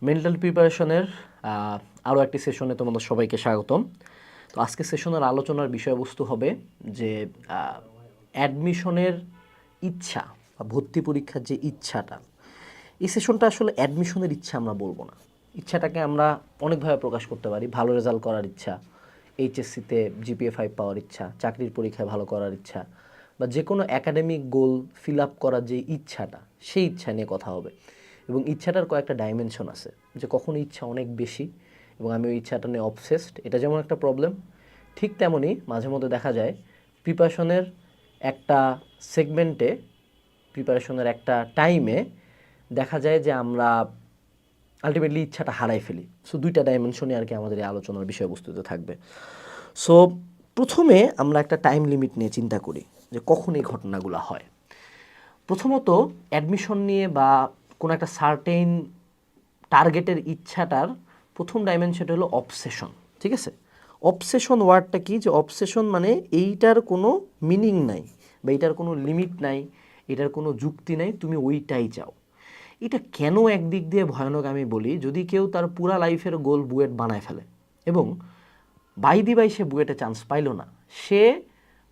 Mental প্রিপারেশনের আরও একটি সেশনে তোমাদের সবাইকে স্বাগতম। তো আজকে সেশনের আলোচনার বিষয়বস্তু হবে যে অ্যাডমিশনের ইচ্ছা বা ভর্তি পরীক্ষার যে ইচ্ছাটা, এই সেশনটা আসলে অ্যাডমিশনের ইচ্ছা আমরা বলবো না। ইচ্ছাটাকে আমরা অনেকভাবে প্রকাশ করতে পারি। ভালো রেজাল্ট করার ইচ্ছা, এইচএসসিতে জিপিএ 5 পাওয়ার ইচ্ছা, চাকরির পরীক্ষায় ভালো করার ইচ্ছা, বা যে কোনো অ্যাকাডেমিক গোল ফিল আপ করার যে ইচ্ছাটা, সেই ইচ্ছা নিয়ে কথা হবে। এবং ইচ্ছাটার কয়েকটা ডাইমেনশন আছে, যে কখন ইচ্ছা অনেক বেশি এবং আমি ওই ইচ্ছাটা নিয়ে অবসেসড, এটা যেমন একটা প্রবলেম, ঠিক তেমনই মাঝে মধ্যে দেখা যায় প্রিপারেশনের একটা সেগমেন্টে, প্রিপারেশনের একটা টাইমে দেখা যায় যে আমরা আলটিমেটলি ইচ্ছাটা হারাই ফেলি। সো দুইটা ডাইমেনশনে আর কি আমাদের এই আলোচনার বিষয়বস্তুতে থাকবে। সো প্রথমে আমরা একটা টাইম লিমিট নিয়ে চিন্তা করি যে কখন এই ঘটনাগুলো হয়। প্রথমত অ্যাডমিশন নিয়ে বা কোনো একটা সার্টেইন টার্গেটের ইচ্ছাটার প্রথম ডাইমেনশনটা হলো অবসেশন। ঠিক আছে, অবসেশন ওয়ার্ডটা কি? যে অবসেশন মানে এইটার কোনো মিনিং নাই বা এইটার কোনো লিমিট নাই, এটার কোনো যুক্তি নাই, তুমি ওইটাই চাও। এটা কেন একদিক দিয়ে ভয়ানক আমি বলি, যদি কেউ তার পুরা লাইফের গোল বুয়েট বানায় ফেলে এবং বাই সে বুয়েটে চান্স পাইল না, সে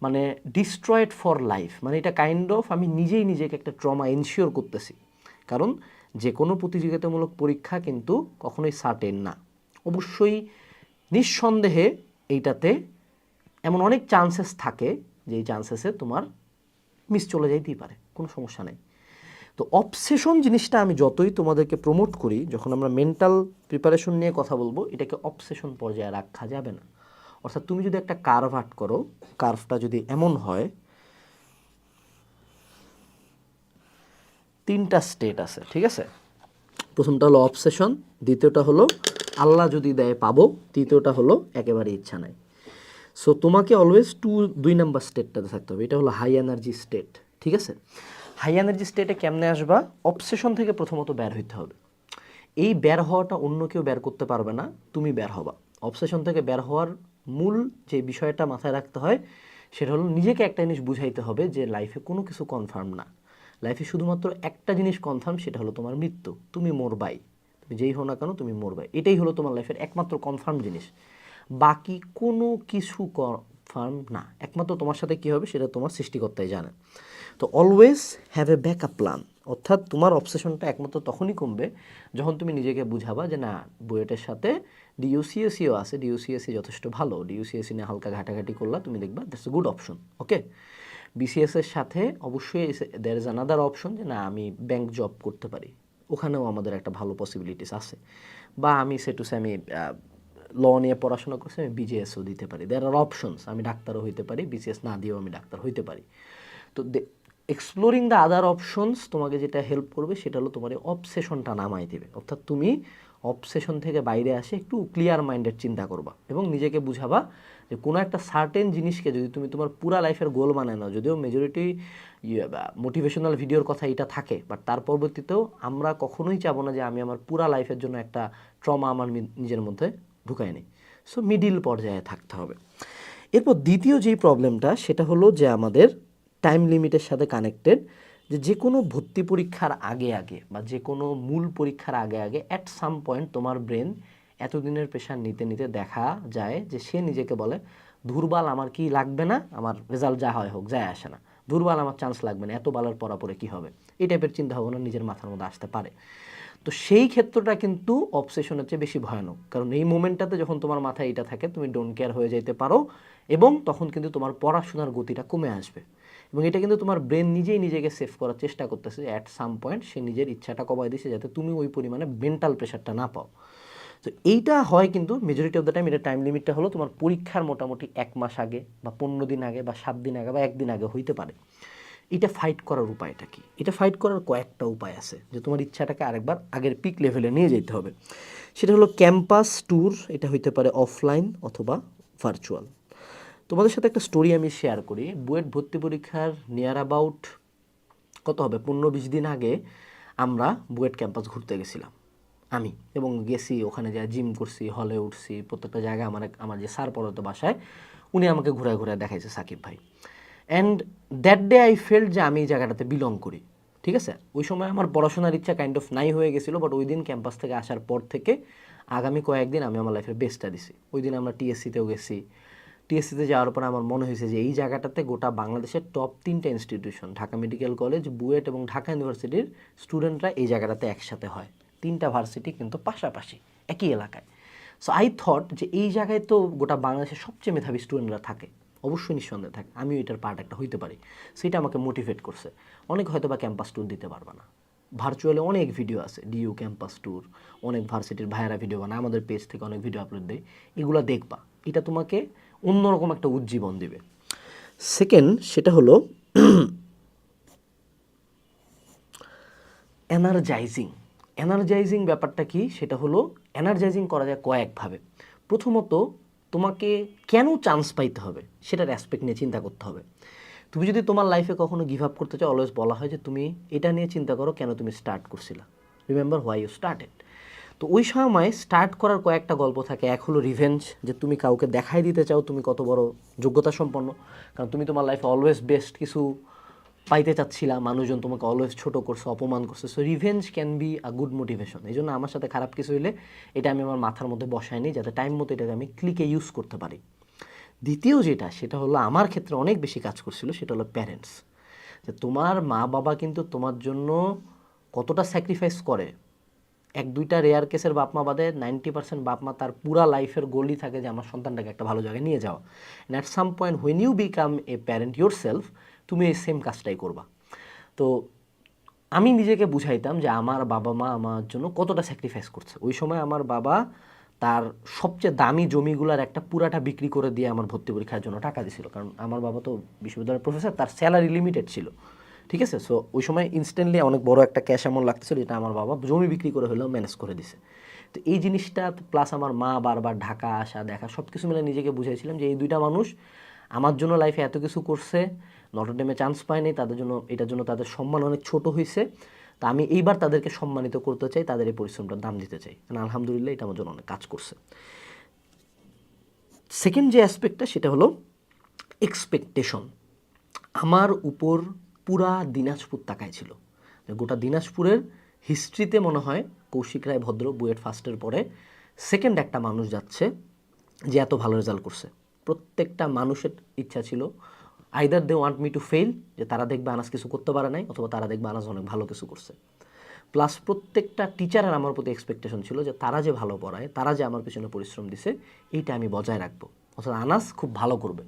মানে ডিস্ট্রয়েড ফর লাইফ। মানে এটা কাইন্ড অফ আমি নিজেই নিজেকে একটা ট্রমা এনশিওর করতেছি। কারণ যে কোনো প্রতিযোগিতামূলক পরীক্ষা কিন্তু কখনোই সার্টেন না। অবশ্যই নিঃসন্দেহে এইটাতে এমন অনেক চান্সেস থাকে যে এই চান্সেসে তোমার মিস চলে যাইতেই পারে, কোনো সমস্যা নেই। তো অবসেশন জিনিসটা আমি যতই তোমাদেরকে প্রমোট করি, যখন আমরা মেন্টাল প্রিপারেশন নিয়ে কথা বলবো, এটাকে অবসেশন পর্যায়ে রাখা যাবে না। অর্থাৎ তুমি যদি একটা কার্ভ আর্ট করো, কার্ভটা যদি এমন হয়, তিনটা স্টেট আছে, ঠিক আছে? প্রথমটা হলো অবসেশন, দ্বিতীয়টা হলো আল্লাহ যদি দেয় পাবো, তৃতীয়টা হলো একেবারে ইচ্ছা নাই। সো তোমাকে অলওয়েজ দুই নাম্বার স্টেটটাতে থাকতে হবে। এটা হলো হাই এনার্জি স্টেট, ঠিক আছে? হাই এনার্জি স্টেটে কেমনে আসবা? অবসেশন থেকে প্রথমত বের হইতে হবে। এই বের হওয়াটা অন্য কেউ বের করতে পারবে না, তুমি বের হবা। অবসেশন থেকে বের হওয়ার মূল যে বিষয়টা মাথায় রাখতে হয়, সেটা হলো নিজেকে একটা জিনিস বুঝাইতে হবে যে লাইফে কোনো কিছু কনফার্ম না। লাইফে শুধুমাত্র একটা জিনিস কনফার্ম, সেটা হলো তোমার মৃত্যু। তুমি মরবাই, তুমি যেই হও না কেন তুমি মরবাই। এটাই হলো তোমার লাইফের একমাত্র কনফার্ম জিনিস। বাকি কোনো কিছু কনফার্ম না। একমাত্র তোমার সাথে কী হবে সেটা তোমার সৃষ্টিকর্তাই জানে। তো always have a backup plan. অর্থাৎ তোমার অবসেশনটা একমাত্র তখনই কমবে যখন তুমি নিজেকে বুঝাবা যে না, বুয়েটের সাথে ডিইউসিএসিও আছে, ডিইউসিএসি যথেষ্ট ভালো, ডিইউসিএসি নিয়ে হালকা ঘাটাঘাটি করলা, তুমি দেখবা that's a good option. Okay, BCS এর সাথে অবশ্যই দেয়ার ইজ আনাদার অপশন যে না, আমি ব্যাংক জব করতে পারি, ওখানেও আমাদের একটা ভালো পসিবিলিটিস আছে। বা আমি আমি ল নিয়ে পড়াশোনা করছি, আমি বিজেএসও দিতে পারি। দেয়ার আর অপশনস। আমি ডাক্তারও হইতে পারি, বিসিএস না দিয়েও আমি ডাক্তার হইতে পারি। তো এক্সপ্লোরিং দ্য আদার অপশনস তোমাকে যেটা হেল্প করবে সেটা হলো তোমার অবসেশনটা নামাই দেবে। অর্থাৎ তুমি অবসেশন থেকে বাইরে আসে একটু ক্লিয়ার মাইন্ডেড চিন্তা করবা এবং নিজেকে বুঝাবা যে কোনো একটা সার্টেন জিনিসকে যদি তুমি তোমার পুরা লাইফের গোল বানায় নাও, যদিও মেজরিটি মোটিভেশনাল ভিডিওর কথা এটা থাকে, বাট তার পরবর্তীতেও আমরা কখনোই চাবো না যে আমি আমার পুরা লাইফের জন্য একটা ট্রমা আমার নিজের মধ্যে ঢুকাই নিই। সো মিডিল পর্যায়ে থাকতে হবে। এরপর দ্বিতীয় যেই প্রবলেমটা, সেটা হলো যে আমাদের টাইম লিমিটের সাথে কানেক্টেড, যে কোনো ভর্তি পরীক্ষার আগে আগে বা যে কোনো মূল পরীক্ষার আগে আগে অ্যাট সাম পয়েন্ট তোমার ব্রেন এতদিনের প্রেশার নিতে নিতে দেখা যায় যে সে নিজেকে বলে দুর্বল, আমার কি লাগবে না, আমার রেজাল্ট যা হয় হোক, যায় আসে না, দুর্বল, আমার চান্স লাগবে না, এত বালার পড়া পরে কী হবে, এই টাইপের চিন্তা ভাবনা নিজের মাথার মধ্যে আসতে পারে। তো সেই ক্ষেত্রটা কিন্তু অবসেশনের চেয়ে বেশি ভয়ানক, কারণ এই মোমেন্টটাতে যখন তোমার মাথায় এটা থাকে, তুমি ডোন্ট কেয়ার হয়ে যেতে পারো এবং তখন কিন্তু তোমার পড়াশোনার গতিটা কমে আসবে। এবং এটা কিন্তু তোমার ব্রেন নিজেই নিজেকে সেভ করার চেষ্টা করতেছে, অ্যাট সাম পয়েন্ট সে নিজের ইচ্ছাটা কমায় দিচ্ছে যাতে তুমি ওই পরিমাণে মেন্টাল প্রেশারটা না পাও। তো এইটা হয় কিন্তু মেজরিটি অফ দ্য টাইম। এটা টাইম লিমিটটা হলো তোমার পরীক্ষার মোটামুটি 1 মাস আগে বা 15 দিন আগে বা 7 দিন আগে বা 1 দিন আগে হইতে পারে। এটা ফাইট করার উপায়টা কি? এটা ফাইট করার কয়েকটা উপায় আছে, যে তোমার ইচ্ছাটাকে আরেকবার আগের পিক লেভেলে নিয়ে যেতে হবে। সেটা হলো ক্যাম্পাস ট্যুর। এটা হইতে পারে অফলাইন অথবা ভার্চুয়াল। তোমাদের সাথে একটা স্টোরি আমি শেয়ার করি। বুয়েট ভর্তি পরীক্ষার নিয়ার অ্যাবাউট কত হবে 15-20 দিন আগে আমরা বুয়েট ক্যাম্পাস ঘুরতে গেছিলাম আমি, এবং গেছি ওখানে যা জিম করছি, হলে উঠছি, প্রত্যেকটা জায়গায় আমার যে স্যার পড়াতো বাসায়, উনি আমাকে ঘুরায় ঘুরায় দেখাইছে সাকিব ভাই। And that day I felt যে আমি এই জায়গাটাতে বিলং করি। ঠিক আছে? ওই সময় আমার পড়াশোনার ইচ্ছা কাইন্ড অফ নাই হয়ে গেছিলো, বাট ওই দিন ক্যাম্পাস থেকে আসার পর থেকে আগামী কয়েকদিন আমি আমার লাইফের বেস্টটা দিছি। ওই দিন আমরা টিএসসিতেও গেছি। টিএসসিতে যাওয়ার পর আমার মনে হয়েছে যে এই জায়গাটাতে গোটা বাংলাদেশের টপ 3টা institution, Dhaka medical college, BUET এবং ঢাকা ইউনিভার্সিটির স্টুডেন্টরা এই জায়গাটাতে একসাথে হয়। 3টা ভার্সিটি কিন্তু পাশাপাশি একই এলাকায়। সো আই থট যে এই জায়গায় তো গোটা বাংলাদেশের সবচেয়ে মেধাবী স্টুডেন্টরা থাকে, অবশ্যই নিঃসন্দেহে থাকে, আমিও এটার পার্ট একটা হইতে পারি। সেটা আমাকে মোটিভেট করছে। অনেক হয়তো বা ক্যাম্পাস ট্যুর দিতে পারবে না, ভার্চুয়ালি অনেক ভিডিও আছে, ডিইউ ক্যাম্পাস ট্যুর, অনেক ভার্সিটির ভাইয়েরা ভিডিও বানায়, আমাদের পেজ থেকে অনেক ভিডিও আপলোড দেয়, এগুলো দেখবা, এটা তোমাকে অন্যরকম একটা উজ্জীবন দিবে। সেকেন্ড, সেটা হলো এনার্জাইজিং ব্যাপারটা কি? সেটা হলো এনার্জাইজিং করা যায় কয়েকভাবে। প্রথমত, তোমাকে কেন চান্স পাইতে হবে সেটার অ্যাসপেক্ট নিয়ে চিন্তা করতে হবে। তুমি যদি তোমার লাইফে কখনো গিভ আপ করতে চাও, অলওয়েজ বলা হয় যে তুমি এটা নিয়ে চিন্তা করো কেন তুমি স্টার্ট করছিলা, রিমেম্বার হোয়াই ইউ স্টার্টেড। তো ওই সময় স্টার্ট করার কয়েকটা গল্প থাকে। এক হলো রিভেঞ্জ, যে তুমি কাউকে দেখাই দিতে চাও তুমি কত বড় যোগ্যতা সম্পন্ন, কারণ তুমি তোমার লাইফে অলওয়েজ বেস্ট কিছু পাইতে চাচ্ছিলা, মানুষজন তোমাকে অলওয়েজ ছোটো করছে, অপমান করছে। So revenge can be a good motivation. এই জন্য আমার সাথে খারাপ কিছু হইলে এটা আমি আমার মাথার মধ্যে বসাইনি, যাতে টাইম মতো এটাকে আমি ক্লিকে ইউজ করতে পারি। দ্বিতীয় যেটা, সেটা হলো আমার ক্ষেত্রে অনেক বেশি কাজ করছিল, সেটা হলো প্যারেন্টস। যে তোমার মা বাবা কিন্তু তোমার জন্য কতটা স্যাক্রিফাইস করে। 1-2টা রেয়ার কেসের বাপ মা বাদে 90% বাপ মা তার পুরা লাইফের গোলই থাকে যে আমার সন্তানটাকে একটা ভালো জায়গায় নিয়ে যাওয়া। And at some point when you become a parent yourself, তুমি এই সেম কাজটাই করবা। তো আমি নিজেকে বুঝাইতাম যে আমার বাবা মা আমার জন্য কতটা স্যাক্রিফাইস করছে। ওই সময় আমার বাবা তার সবচেয়ে দামি জমিগুলোর একটা পুরাটা বিক্রি করে দিয়ে আমার ভর্তি পরীক্ষার জন্য টাকা দিয়েছিল, কারণ আমার বাবা তো বিশ্ববিদ্যালয়ের প্রফেসর, তার স্যালারি লিমিটেড ছিল। ঠিক আছে? সো ওই সময় ইনস্ট্যান্টলি অনেক বড় একটা ক্যাশ অ্যামাউন্ট লাগতেছিল, যেটা আমার বাবা জমি বিক্রি করে হলেও ম্যানেজ করে দিছে। তো এই জিনিসটা প্লাস আমার মা বারবার ঢাকা আসা দেখা সব কিছু মিলে নিজেকে বুঝাইছিলাম যে এই দুইটা মানুষ আমার জন্য লাইফে এত কিছু করছে, নটরডেমে চান্স পায়নি, তাদের জন্য এটার জন্য তাদের সম্মান অনেক ছোট হয়েছে। তা আমি এইবার তাদেরকে সম্মানিত করতে চাই, তাদের এই পরিশ্রমটার দাম দিতে চাই। আলহামদুলিল্লাহ এটা আমার জন্য অনেক কাজ করছে। সেকেন্ড যে অ্যাসপেক্টটা, সেটা হলো এক্সপেকটেশন। আমার উপর পুরা দিনাজপুর তাকায় ছিল। গোটা দিনাজপুরের হিস্ট্রিতে মনে হয় কৌশিক রায় ভদ্র বুয়েট ফার্স্টের পরে সেকেন্ড একটা মানুষ যাচ্ছে যে এত ভালো রেজাল্ট করছে। প্রত্যেকটা মানুষের ইচ্ছা ছিল either they want me to fail, যে তারা দেখবে আনাস কিছু করতে পারে নাই, অথবা তারা দেখবে আনাস অনেক ভালো কিছু করছে। প্লাস প্রত্যেকটা টিচারের আমার প্রতি এক্সপেকটেশন ছিল যে তারা যে ভালো পড়ায়, তারা যে আমার পেছনে পরিশ্রম দিছে, এইটা আমি বজায় রাখবো, অর্থাৎ আনাস খুব ভালো করবে।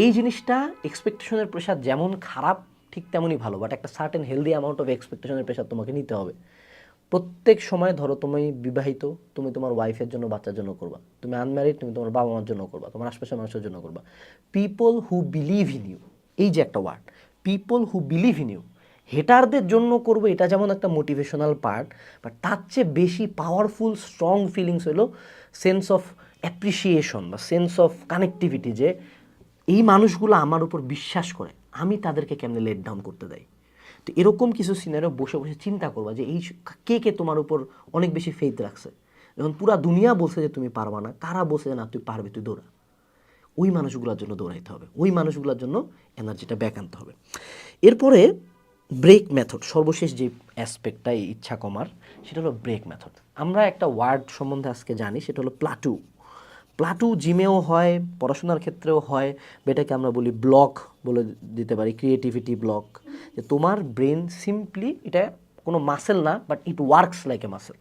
এই জিনিসটা, এক্সপেকটেশনের প্রেশার যেমন খারাপ ঠিক তেমনই ভালো, বাট একটা সার্টেন হেলদি অ্যামাউন্ট অফ এক্সপেকটেশনের প্রেশার তোমাকে নিতে হবে। প্রত্যেক সময় ধরো তুমি বিবাহিত, তুমি তোমার ওয়াইফের জন্য বাচ্চার জন্য করবা, তুমি আনম্যারিড, তুমি তোমার বাবা মার জন্য করবা, তোমার আশপাশের মানুষের জন্য করবা। People who believe in you, এই যে একটা word, people who believe in you, হেটারদের জন্য করবো, এটা যেমন একটা মোটিভেশনাল পার্ট, বাট তার চেয়ে বেশি পাওয়ারফুল স্ট্রং ফিলিংস হলো সেন্স অফ অ্যাপ্রিসিয়েশন বা সেন্স অফ কানেক্টিভিটি, যে এই মানুষগুলো আমার উপর বিশ্বাস করে, আমি তাদেরকে কেমনে লেট ডাউন করতে দেয়। তো এরকম কিছু সিনারিও বসে বসে চিন্তা করবা যে এই কে কে তোমার উপর অনেক বেশি ফেইথ রাখছে। যখন পুরা দুনিয়া বলছে যে তুমি পারবা না, কারা বলছে যে না তুই পারবি, তুই দৌড়া। ওই মানুষগুলোর জন্য দৌড়াইতে হবে, ওই মানুষগুলোর জন্য এনার্জিটা ব্যাক আনতে হবে। এরপরে ব্রেক মেথড, সর্বশেষ যে অ্যাসপেক্টটা এই ইচ্ছা কমার, সেটা হলো ব্রেক মেথড। আমরা একটা ওয়ার্ড সম্বন্ধে আজকে জানি, সেটা হলো প্লাটু। প্লাটু জিমেও হয়, পড়াশোনার ক্ষেত্রেও হয়, এটাকে আমরা বলি ব্লক বলে দিতে পারি, ক্রিয়েটিভিটি ব্লক। যে তোমার ব্রেন সিম্পলি, এটা কোনো মাসেল না, but it works like a muscle.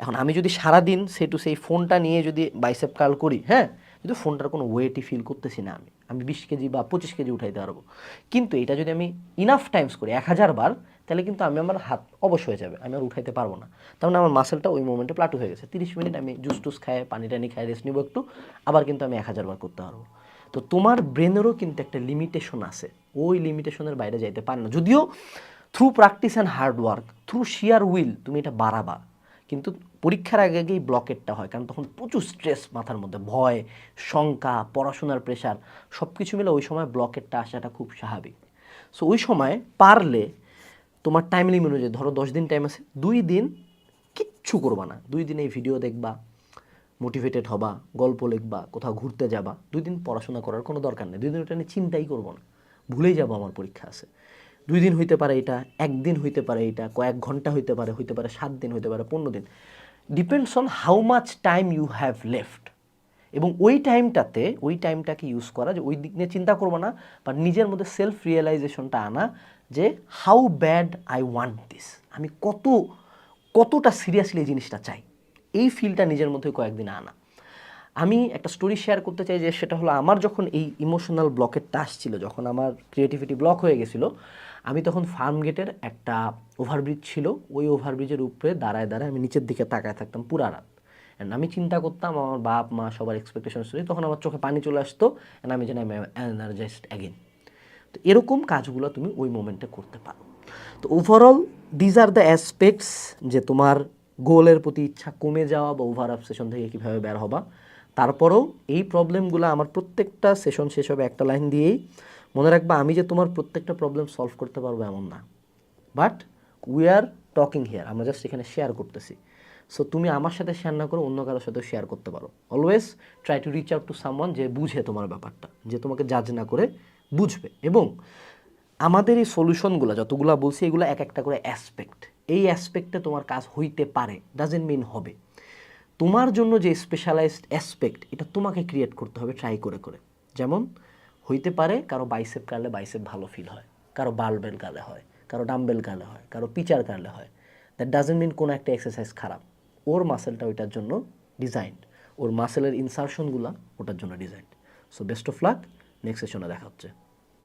এখন আমি যদি সারাদিন সেই ফোনটা নিয়ে যদি বাইসেপ কার্ল করি, হ্যাঁ, কিন্তু ফোনটার কোনো ওয়েটই ফিল করতেছি না, আমি 20 কেজি বা 25 কেজি উঠাইতে পারবো। কিন্তু এটা যদি আমি ইনাফ টাইমস করি 1000 বার, তাহলে কিন্তু আমার হাত অবশ হয়ে যাবে, আমি আর উঠাইতে পারবো না। তার মানে আমার মাসেলটা ওই মোমেন্টে প্লাটু হয়ে গেছে। 30 মিনিট আমি জুস টুস খায়, পানি টানি খায়, রেস্ট নিব একটু, আবার কিন্তু আমি 1000 বার করতে পারবো। তো তোমার ব্রেনেরও কিন্তু একটা লিমিটেশন আছে, ওই লিমিটেশনের বাইরে যাইতে পারে না। যদিও through practice and hard work, through shear will তুমি এটা বাড়াবা, কিন্তু পরীক্ষার আগে আগেই ব্লকেটটা হয়, কারণ তখন প্রচুর স্ট্রেস মাথার মধ্যে, ভয়, শঙ্কা, পড়াশোনার প্রেশার, সব কিছু মিলে ওই সময় ব্লকেটটা আসাটা খুব স্বাভাবিক। সো ওই সময় পারলে তোমার টাইম লিমিট অনুযায়ী, ধরো 10 দিন টাইম আছে, 2 দিন কিচ্ছু করবা না, 2 দিন এই ভিডিও দেখবা, মোটিভেটেড হবা, গল্প লিখবা, কোথাও ঘুরতে যাবা। 2 দিন পড়াশোনা করার কোনো দরকার নেই, 2 দিন ওটা নিয়ে চিন্তাই করবো না, ভুলেই যাবো আমার পরীক্ষা আছে। 2 দিন হইতে পারে এটা, 1 দিন হইতে পারে এটা, কয়েক ঘন্টা হইতে পারে 7 দিন হইতে পারে 15 দিন, depends on how much time you have left. এবং ওই টাইমটাকে ইউজ করা, যে ওই দিক নিয়ে চিন্তা করবো না, বাট নিজের মধ্যে সেলফ রিয়েলাইজেশনটা আনা যে how bad I want this, আমি কতটা সিরিয়াসলি এই জিনিসটা চাই, এই ফিলটা নিজের মধ্যে কয়েকদিন আনা। আমি একটা স্টোরি শেয়ার করতে চাই, যে সেটা হলো আমার যখন এই ইমোশনাল ব্লকেটটা আসছিল, যখন আমার ক্রিয়েটিভিটি ব্লক হয়ে গেছিলো, আমি তখন ফার্ম গেটের একটা ওভারব্রিজ ছিল, ওই ওভারব্রিজের উপরে দাঁড়ায় আমি নিচের দিকে তাকায় থাকতাম পুরা রাত। অ্যান্ড আমি চিন্তা করতাম আমার বাপ মা সবার এক্সপেকটেশন ছিল, তখন আমার চোখে পানি চলে আসতো, অ্যান্ড আমি যেন এনার্জাইজড অ্যাগেন। তো এরকম কাজগুলো তুমি ওই মোমেন্টে করতে পারো। তো overall these are the aspects, যে তোমার গোলের প্রতি ইচ্ছা কমে যাওয়া বা ওভার অবসেশন থেকে কীভাবে বের হবা। তারপরেও এই প্রবলেমগুলো আমার প্রত্যেকটা সেশন শেষ হবে একটা লাইন দিয়েই, মনে রাখবা আমি যে তোমার প্রত্যেকটা প্রবলেম সলভ করতে পারবো এমন না, but we are talking here, আমরা জাস্ট এখানে শেয়ার করতেছি। সো তুমি আমার সাথে শেয়ার না করে অন্য কারোর সাথেও শেয়ার করতে পারো। Always try to reach out to someone যে বুঝে তোমার ব্যাপারটা, যে তোমাকে জাজ না করে বুঝবে। এবং আমাদের এই সলিউশনগুলো যতগুলো বলছি, এগুলো এক একটা করে অ্যাসপেক্ট, এই অ্যাসপেক্টে তোমার কাজ হইতে পারে, ডাজেন্ট মিন হবে। তোমার জন্য যে স্পেশালাইজড অ্যাসপেক্ট, এটা তোমাকে ক্রিয়েট করতে হবে ট্রাই করে করে। যেমন হইতে পারে কারো বাইসেপ কারলে বাইসেপ ভালো ফিল হয়, কারো বারবেল কারলে হয়, কারো ডাম্বেল কারলে হয়, কারো পিচার কারলে হয়। দ্যাট ডাজেন্ট মিন কোনো একটা এক্সারসাইজ খারাপ, ওর মাসেলটা ওইটার জন্য ডিজাইনড, ওর মাসেলের ইনসারশনগুলো ওটার জন্য designed. So best of luck, next সেশনে দেখা হচ্ছে।